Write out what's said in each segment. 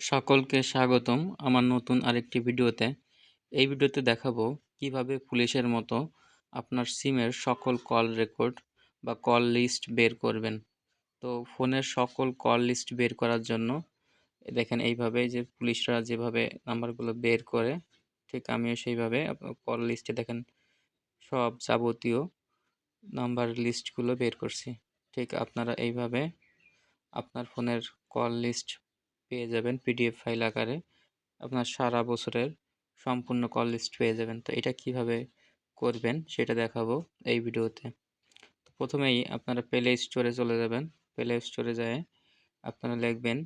সকলকে স্বাগতম আমার নতুন আরেকটি ভিডিওতে। এই ভিডিওতে দেখাবো কিভাবে পুলিশের মতো আপনার সিমের সকল কল রেকর্ড বা কল লিস্ট বের করবেন। তো ফোনের সকল কল লিস্ট বের করার জন্য দেখেন এইভাবে যে পুলিশরা যেভাবে নাম্বারগুলো বের করে, ঠিক আমিও সেইভাবে কল লিস্টে দেখেন সব যাবতীয় নাম্বার লিস্টগুলো বের করছি। ঠিক আপনারা এইভাবে আপনার ফোনের কল লিস্ট পেয়ে যাবেন পিডিএফ ফাইল আকারে। আপনার সারা বছরের সম্পূর্ণ কল লিস্ট পেয়ে যাবেন। তো এটা কিভাবে করবেন সেটা দেখাবো এই ভিডিওতে। তো প্রথমেই আপনারা প্লে স্টোরে চলে যাবেন। প্লে স্টোরে যেয়ে আপনারা লিখবেন,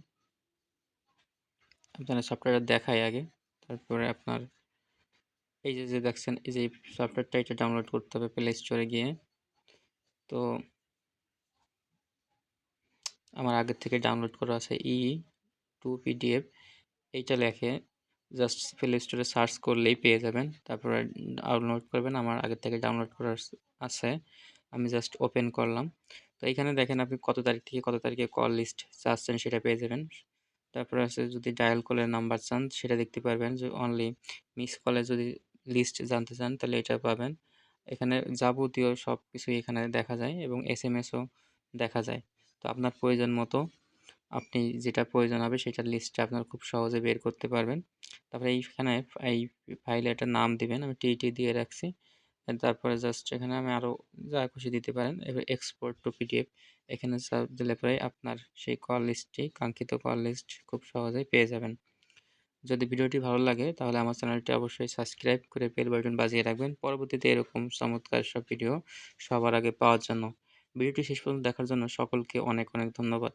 আপনারা সফটওয়্যার দেখায় আগে, তারপরে আপনার এই যে দেখছেন এই যে সফটওয়্যারটা, এটা ডাউনলোড করতে হবে প্লে স্টোরে গিয়ে। তো আমার আগের থেকে ডাউনলোড করা আছে E2PDF, এইটা লেখে জাস্ট প্লে স্টোরে সার্চ করলেই পেয়ে যাবেন। তারপরে ডাউনলোড করবেন, আমার আগের থেকে ডাউনলোড করা আছে, আমি জাস্ট ওপেন করলাম। তো এখানে দেখেন আপনি কত তারিখ থেকে কত তারিখে কল লিস্ট চাচ্ছেন সেটা পেয়ে যাবেন। তারপরে আছে যদি ডায়াল কলের নাম্বার চান সেটা দেখতে পারবেন, যে অনলি মিস কলে যদি লিস্ট জানতে চান তাহলে এটা পাবেন। এখানে যাবতীয় সব কিছুই এখানে দেখা যায় এবং SMS-ও দেখা যায়। তো আপনার প্রয়োজন মতো আপনি যেটা প্রয়োজন হবে সেটার লিস্টটা আপনার খুব সহজে বের করতে পারবেন। তারপরে এইখানে এই ফাইলে একটা নাম দিবেন, আমি টিটি দিয়ে রাখছি। তারপরে জাস্ট এখানে আমি আরও যা খুশি দিতে পারেন। এবার এক্সপোর্ট টু পিডিএফ এখানে চাপ দিলে পরে আপনার সেই কল লিস্টটি, কাঙ্ক্ষিত কল লিস্ট খুব সহজেই পেয়ে যাবেন। যদি ভিডিওটি ভালো লাগে তাহলে আমার চ্যানেলটি অবশ্যই সাবস্ক্রাইব করে বেল বাটন বাজিয়ে রাখবেন, পরবর্তীতে এরকম চমৎকার সব ভিডিও সবার আগে পাওয়ার জন্য। ভিডিওটি শেষ পর্যন্ত দেখার জন্য সকলকে অনেক অনেক ধন্যবাদ।